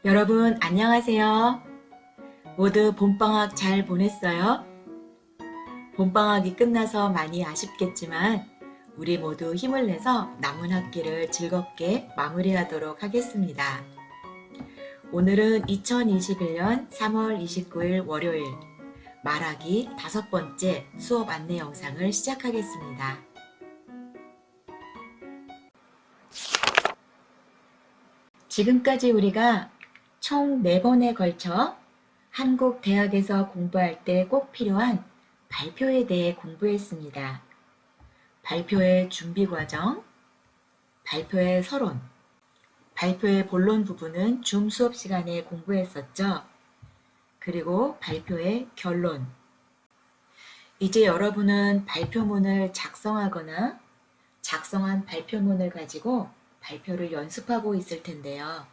여러분 안녕하세요. 모두 봄방학 잘 보냈어요? 봄방학이 끝나서 많이 아쉽겠지만 우리 모두 힘을 내서 남은 학기를 즐겁게 마무리하도록 하겠습니다. 오늘은 2021년 3월 29일 월요일 말하기 5번째 수업 안내 영상을 시작하겠습니다. 지금까지 우리가 총 4번에 걸쳐 한국 대학에서 공부할 때 꼭 필요한 발표에 대해 공부했습니다. 발표의 준비 과정, 발표의 서론, 발표의 본론 부분은 줌 수업 시간에 공부했었죠. 그리고 발표의 결론. 이제 여러분은 발표문을 작성하거나 작성한 발표문을 가지고 발표를 연습하고 있을 텐데요.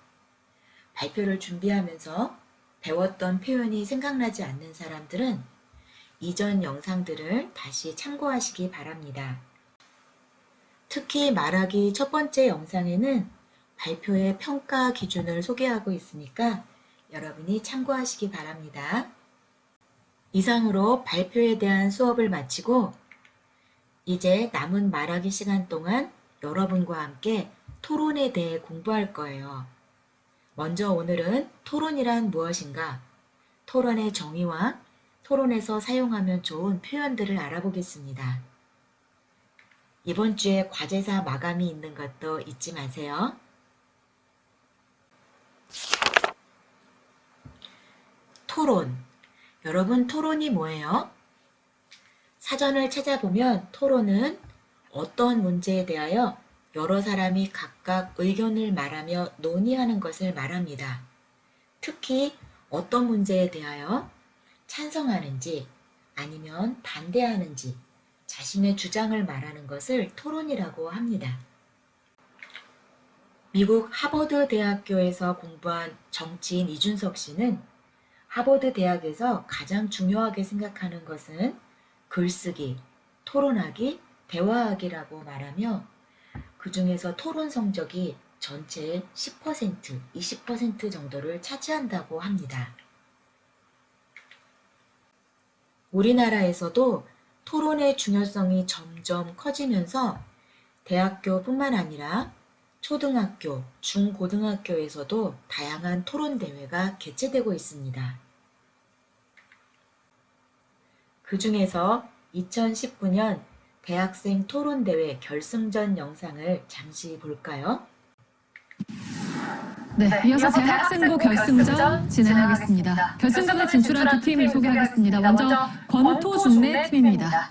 발표를 준비하면서 배웠던 표현이 생각나지 않는 사람들은 이전 영상들을 다시 참고하시기 바랍니다. 특히 말하기 첫 번째 영상에는 발표의 평가 기준을 소개하고 있으니까 여러분이 참고하시기 바랍니다. 이상으로 발표에 대한 수업을 마치고 이제 남은 말하기 시간 동안 여러분과 함께 토론에 대해 공부할 거예요. 먼저 오늘은 토론이란 무엇인가, 토론의 정의와 토론에서 사용하면 좋은 표현들을 알아보겠습니다. 이번 주에 과제사 마감이 있는 것도 잊지 마세요. 토론. 여러분, 토론이 뭐예요? 사전을 찾아보면 토론은 어떤 문제에 대하여 여러 사람이 각각 의견을 말하며 논의하는 것을 말합니다. 특히 어떤 문제에 대하여 찬성하는지 아니면 반대하는지 자신의 주장을 말하는 것을 토론이라고 합니다. 미국 하버드 대학교에서 공부한 정치인 이준석 씨는 하버드 대학에서 가장 중요하게 생각하는 것은 글쓰기, 토론하기, 대화하기라고 말하며 그 중에서 토론 성적이 전체의 10%, 20% 정도를 차지한다고 합니다. 우리나라에서도 토론의 중요성이 점점 커지면서 대학교뿐만 아니라 초등학교, 중고등학교에서도 다양한 토론 대회가 개최되고 있습니다. 그 중에서 2019년 대학생 토론대회 결승전 영상을 잠시 볼까요? 네, 이어서 대학생부 결승전 진행하겠습니다. 결승전에 진출한 두 팀 소개하겠습니다. 먼저 권토중래 팀입니다.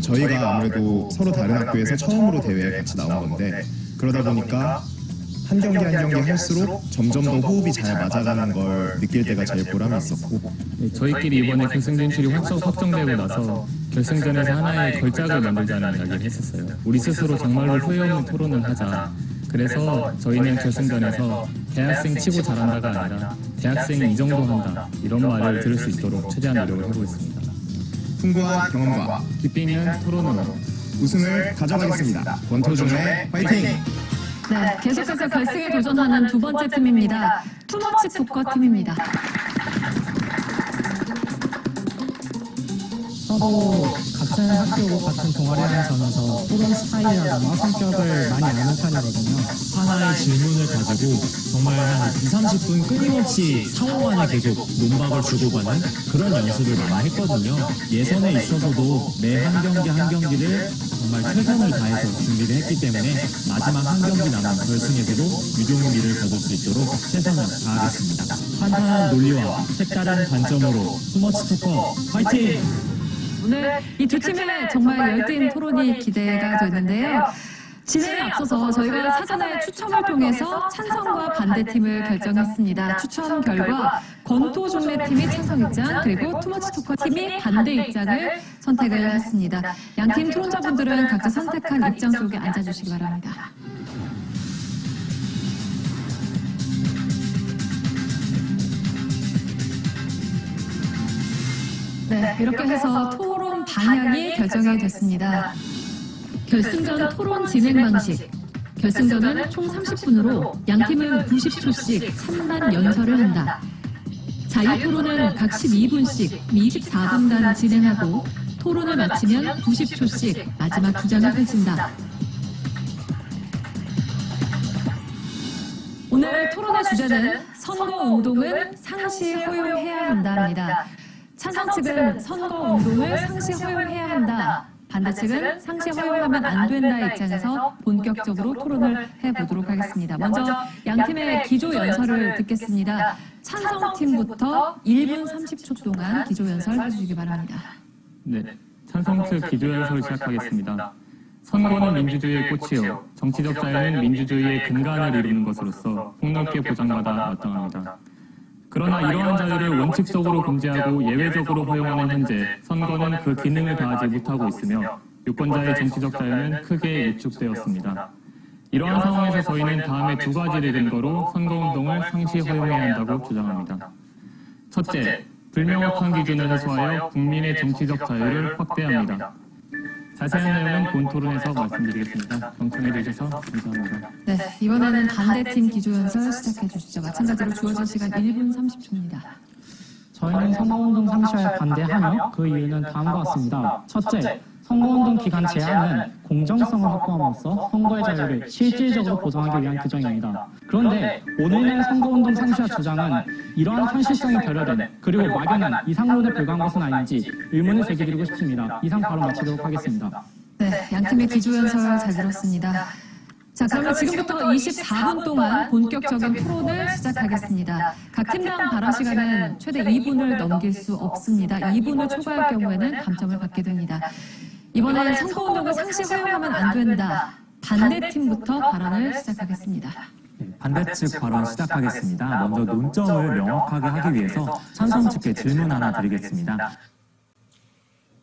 저희가 아무래도 서로 다른 학교에서 처음으로 대회에 같이 나온 건데 그러다 보니까 한 경기 한 경기 할수록 점점 더 호흡이 잘 맞아가는 걸 느낄 때가 제일 보람이 있었고, 네, 저희끼리 이번에 결승 진출이 확정되고 나서 결승전에서 하나의 걸작을 만들자는 이야기를 했었어요. 우리 스스로 정말로 후회 없는 토론을 하자. 그래서 저희는 결승전에서 대학생 치고 잘한다가 아니라 대학생이 이 정도 한다, 이런 말을 들을 수 있도록 최대한 노력을 해보고 있습니다. 풍부한 경험과 깊이 있는 토론으로 우승을 가져가겠습니다. 권토중래 화이팅! 네, 계속해서 결승에 도전하는 두 번째 팀입니다. 투머치 토커 팀입니다. 서로 같은 학교고 같은 동아리 하면서 토론 스타일이라거나 성격을 많이 아는 편이거든요. 하나의 질문을 가지고 정말 한 2~30분 끊임없이 상호간에 계속 논박을 주고받는 그런 연습을 많이 했거든요. 예선에 있어서도 매 한 경기 한 경기를 정말 최선을 다해서 준비를 했기 때문에 마지막 한 경기 남은 결승에서도 유종의미를 거둘 수 있도록 최선을 다하겠습니다. 탄탄한 논리와 색다른 관점으로 투머치 토커 화이팅! 오늘 이 두 팀의 정말 열띤 토론이 기대가 되는데요. 진행에 앞서서 저희가 사전에 추첨을 통해서 찬성과 반대팀을 결정했습니다. 추첨 결과 권토중래 팀이 찬성 입장, 그리고 투머치 토커 팀이 반대 입장을 선택을 했습니다. 양팀 토론자분들은 각자 선택한 입장 쪽에 앉아주시기 바랍니다. 네, 이렇게 해서 토론 방향이 결정이 됐습니다. 결승전 토론 진행 방식. 결승전은 총 30분으로 양팀은 90초씩 찬반 연설을 한다. 자유토론은 각 12분씩 24분간 진행하고 토론을 마치면 90초씩 마지막 주장을 펼친다. 오늘 토론의 주제는 선거운동은 상시 허용해야 한다입니다. 찬성 측은 선거운동을 상시 허용해야 한다. 반대 측은 상시 허용하면 안 된다 입장에서 본격적으로 토론을 해보도록 하겠습니다. 먼저 양팀의 기조 연설을 듣겠습니다. 찬성팀부터 1분 30초 동안 기조 연설 해주시기 바랍니다. 네, 찬성 측 기조연설 시작하겠습니다. 선거는 민주주의의 꽃이요, 정치적 자유는 민주주의의 근간을 이루는 것으로서 폭넓게 보장받아 마땅합니다. 그러나 이러한 자유를 원칙적으로 금지하고 예외적으로 허용하는 현재 선거는 그 기능을 다하지 못하고 있으며 유권자의 정치적 자유는 크게 위축되었습니다. 이러한 상황에서 저희는 다음에 두 가지를 근거로 선거운동을 상시 허용해야 한다고 주장합니다. 첫째, 불명확한 기준을 해소하여 국민의 정치적 자유를 확대합니다. 자세한 내용은 본 토론에서 말씀드리겠습니다. 경청해 주셔서 감사합니다. 네, 이번에는 반대팀 기조 연설 시작해 주시죠. 마찬가지로 주어진 시간 1분 30초입니다. 저희는 선거운동 상시에 반대하며 그 이유는 다음과 같습니다. 첫째, 선거운동 기간 제한은 공정성을 확보함으로써 선거의 자유를 실질적으로 보장하기 위한 규정입니다. 그런데 오늘의 선거운동 상시화 주장은 이러한 현실성이 결여된 그리고 막연한 이상론에 불과한 것은 아닌지 의문을 제기드리고 싶습니다. 이상 바로 마치도록 하겠습니다. 네, 양팀의 기조 연설 잘 들었습니다. 자, 그러면 지금부터 24분 동안 본격적인 토론을 시작하겠습니다. 각 팀당 발언 시간은 최대 2분을 넘길 수 없습니다. 2분을 초과할 경우에는 감점을 받게 됩니다. 이번엔 선거운동을 상시 허용하면 안 된다. 반대팀부터 발언을 시작하겠습니다. 반대 측 발언 시작하겠습니다. 먼저 논점을 명확하게 하기 위해서 찬성 측에 질문 하나 드리겠습니다.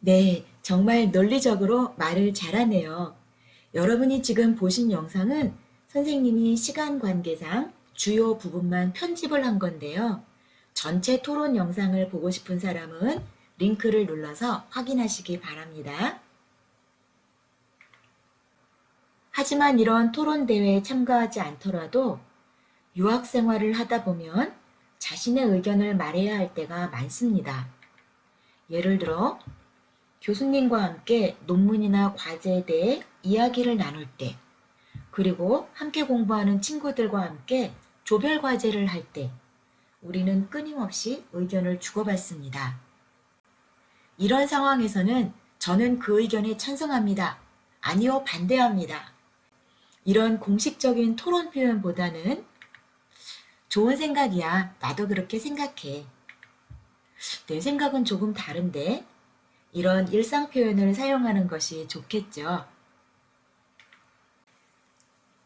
네, 정말 논리적으로 말을 잘하네요. 여러분이 지금 보신 영상은 선생님이 시간 관계상 주요 부분만 편집을 한 건데요. 전체 토론 영상을 보고 싶은 사람은 링크를 눌러서 확인하시기 바랍니다. 하지만 이런 토론 대회에 참가하지 않더라도 유학 생활을 하다 보면 자신의 의견을 말해야 할 때가 많습니다. 예를 들어 교수님과 함께 논문이나 과제에 대해 이야기를 나눌 때, 그리고 함께 공부하는 친구들과 함께 조별 과제를 할 때 우리는 끊임없이 의견을 주고받습니다. 이런 상황에서는 저는 그 의견에 찬성합니다. 아니요, 반대합니다. 이런 공식적인 토론 표현보다는 좋은 생각이야. 나도 그렇게 생각해. 내 생각은 조금 다른데. 이런 일상 표현을 사용하는 것이 좋겠죠.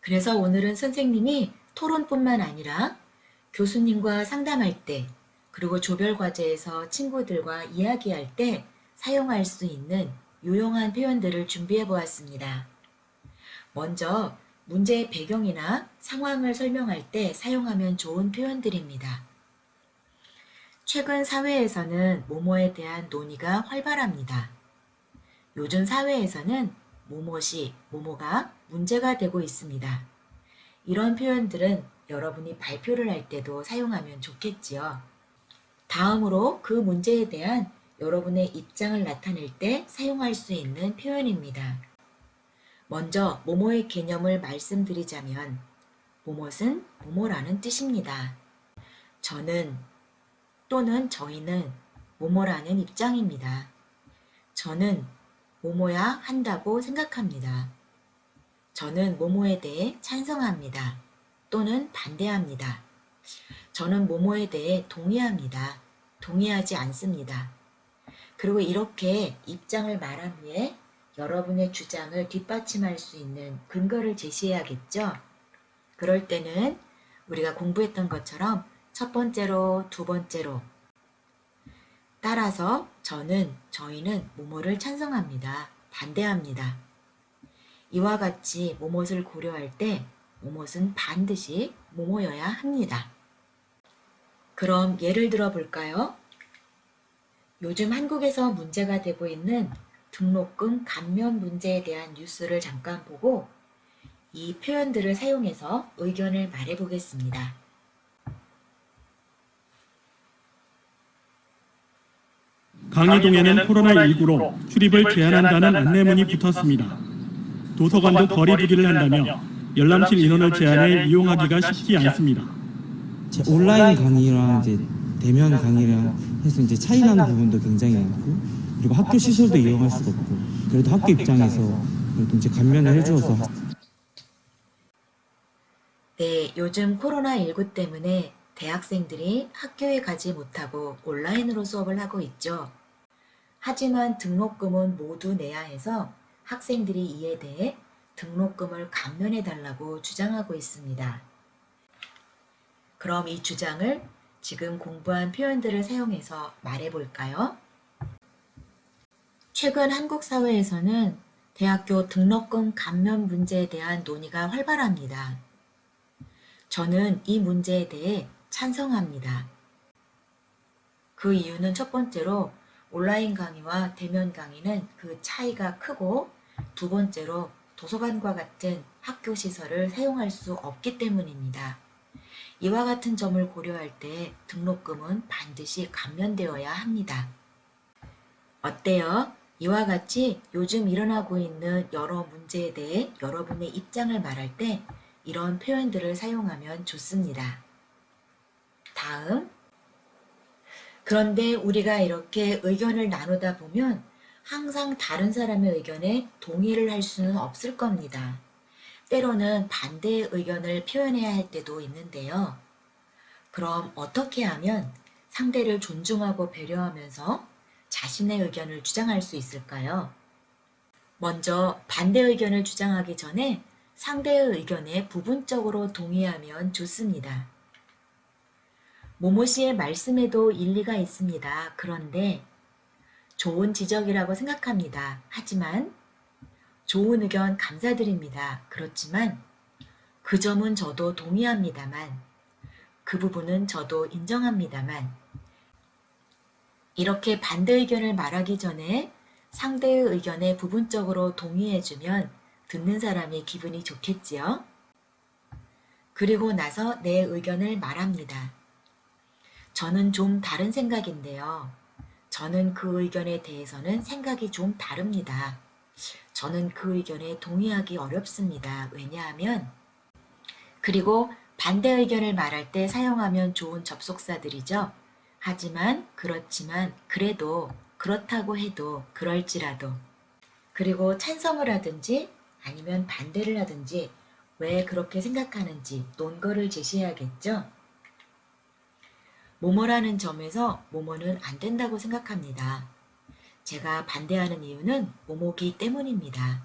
그래서 오늘은 선생님이 토론뿐만 아니라 교수님과 상담할 때, 그리고 조별 과제에서 친구들과 이야기할 때 사용할 수 있는 유용한 표현들을 준비해 보았습니다. 먼저 문제의 배경이나 상황을 설명할 때 사용하면 좋은 표현들입니다. 최근 사회에서는 모모에 대한 논의가 활발합니다. 요즘 사회에서는 모모시, 모모가 문제가 되고 있습니다. 이런 표현들은 여러분이 발표를 할 때도 사용하면 좋겠지요. 다음으로 그 문제에 대한 여러분의 입장을 나타낼 때 사용할 수 있는 표현입니다. 먼저 모모의 개념을 말씀드리자면 모못은 모모라는 뜻입니다. 저는 또는 저희는 모모라는 입장입니다. 저는 모모야 한다고 생각합니다. 저는 모모에 대해 찬성합니다. 또는 반대합니다. 저는 모모에 대해 동의합니다. 동의하지 않습니다. 그리고 이렇게 입장을 말한 후에 여러분의 주장을 뒷받침할 수 있는 근거를 제시해야겠죠? 그럴 때는 우리가 공부했던 것처럼 첫 번째로, 두 번째로 따라서 저는, 저희는 모모를 찬성합니다. 반대합니다. 이와 같이 모못을 고려할 때 모못은 반드시 모모여야 합니다. 그럼 예를 들어 볼까요? 요즘 한국에서 문제가 되고 있는 등록금 감면 문제에 대한 뉴스를 잠깐 보고 이 표현들을 사용해서 의견을 말해보겠습니다. 강의동에는 코로나19로 출입을 제한한다는 안내문이 붙었습니다. 도서관도 거리 두기를 한다며 열람실 인원을 제한해 이용하기가 쉽지 않습니다. 온라인 강의랑 이제 대면 강의랑 해서 이제 차이 나는 부분도 굉장히 많고, 그리고 학교 시설도 이용할 수가 없고, 그래도 학교 입장에서 그래도 이제 감면을 해주어서. 네, 요즘 코로나19 때문에 대학생들이 학교에 가지 못하고 온라인으로 수업을 하고 있죠. 하지만 등록금은 모두 내야 해서 학생들이 이에 대해 등록금을 감면해 달라고 주장하고 있습니다. 그럼 이 주장을 지금 공부한 표현들을 사용해서 말해볼까요? 최근 한국 사회에서는 대학교 등록금 감면 문제에 대한 논의가 활발합니다. 저는 이 문제에 대해 찬성합니다. 그 이유는 첫 번째로 온라인 강의와 대면 강의는 그 차이가 크고, 두 번째로 도서관과 같은 학교 시설을 사용할 수 없기 때문입니다. 이와 같은 점을 고려할 때 등록금은 반드시 감면되어야 합니다. 어때요? 이와 같이 요즘 일어나고 있는 여러 문제에 대해 여러분의 입장을 말할 때 이런 표현들을 사용하면 좋습니다. 다음, 그런데 우리가 이렇게 의견을 나누다 보면 항상 다른 사람의 의견에 동의를 할 수는 없을 겁니다. 때로는 반대의 의견을 표현해야 할 때도 있는데요. 그럼 어떻게 하면 상대를 존중하고 배려하면서 자신의 의견을 주장할 수 있을까요? 먼저 반대 의견을 주장하기 전에 상대의 의견에 부분적으로 동의하면 좋습니다. 모모 씨의 말씀에도 일리가 있습니다. 그런데 좋은 지적이라고 생각합니다. 하지만 좋은 의견 감사드립니다. 그렇지만 그 점은 저도 동의합니다만, 그 부분은 저도 인정합니다만, 이렇게 반대 의견을 말하기 전에 상대의 의견에 부분적으로 동의해주면 듣는 사람이 기분이 좋겠지요. 그리고 나서 내 의견을 말합니다. 저는 좀 다른 생각인데요. 저는 그 의견에 대해서는 생각이 좀 다릅니다. 저는 그 의견에 동의하기 어렵습니다. 왜냐하면, 그리고 반대 의견을 말할 때 사용하면 좋은 접속사들이죠. 하지만, 그렇지만, 그래도, 그렇다고 해도, 그럴지라도. 그리고 찬성을 하든지 아니면 반대를 하든지 왜 그렇게 생각하는지 논거를 제시해야겠죠. 뭐뭐라는 점에서 뭐뭐는 안 된다고 생각합니다. 제가 반대하는 이유는 뭐뭐기 때문입니다.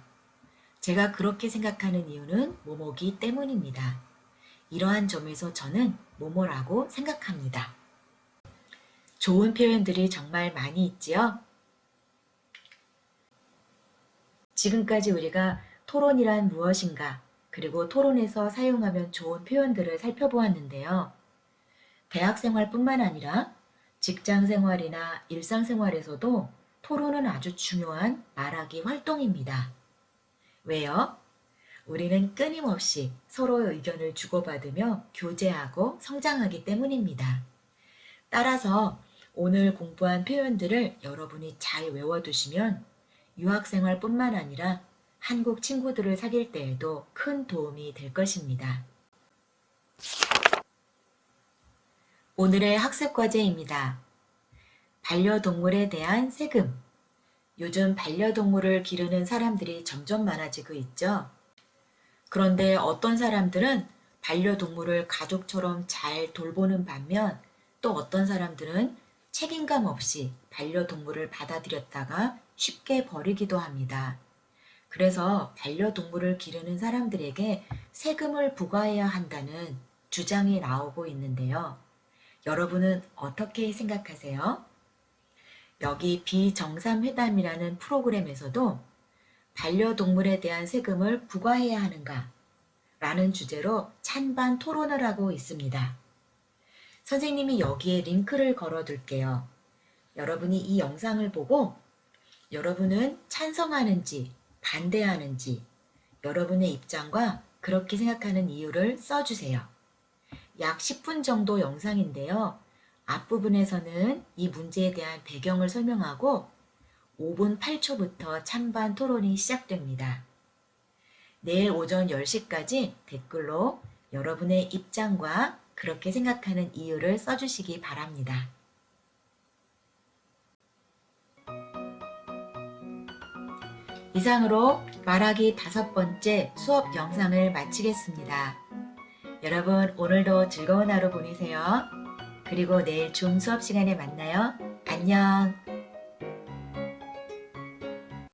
제가 그렇게 생각하는 이유는 뭐뭐기 때문입니다. 이러한 점에서 저는 뭐뭐라고 생각합니다. 좋은 표현들이 정말 많이 있지요? 지금까지 우리가 토론이란 무엇인가, 그리고 토론에서 사용하면 좋은 표현들을 살펴보았는데요. 대학생활뿐만 아니라 직장생활이나 일상생활에서도 토론은 아주 중요한 말하기 활동입니다. 왜요? 우리는 끊임없이 서로의 의견을 주고받으며 교제하고 성장하기 때문입니다. 따라서 오늘 공부한 표현들을 여러분이 잘 외워두시면 유학생활뿐만 아니라 한국 친구들을 사귈 때에도 큰 도움이 될 것입니다. 오늘의 학습 과제입니다. 반려동물에 대한 세금. 요즘 반려동물을 기르는 사람들이 점점 많아지고 있죠. 그런데 어떤 사람들은 반려동물을 가족처럼 잘 돌보는 반면, 또 어떤 사람들은 책임감 없이 반려동물을 받아들였다가 쉽게 버리기도 합니다. 그래서 반려동물을 기르는 사람들에게 세금을 부과해야 한다는 주장이 나오고 있는데요. 여러분은 어떻게 생각하세요? 여기 비정상회담이라는 프로그램에서도 반려동물에 대한 세금을 부과해야 하는가? 라는 주제로 찬반 토론을 하고 있습니다. 선생님이 여기에 링크를 걸어둘게요. 여러분이 이 영상을 보고 여러분은 찬성하는지 반대하는지 여러분의 입장과 그렇게 생각하는 이유를 써주세요. 약 10분 정도 영상인데요. 앞부분에서는 이 문제에 대한 배경을 설명하고 5분 8초부터 찬반 토론이 시작됩니다. 내일 오전 10시까지 댓글로 여러분의 입장과 그렇게 생각하는 이유를 써주시기 바랍니다. 이상으로 말하기 5번째 수업 영상을 마치겠습니다. 여러분 오늘도 즐거운 하루 보내세요. 그리고 내일 줌 수업 시간에 만나요. 안녕.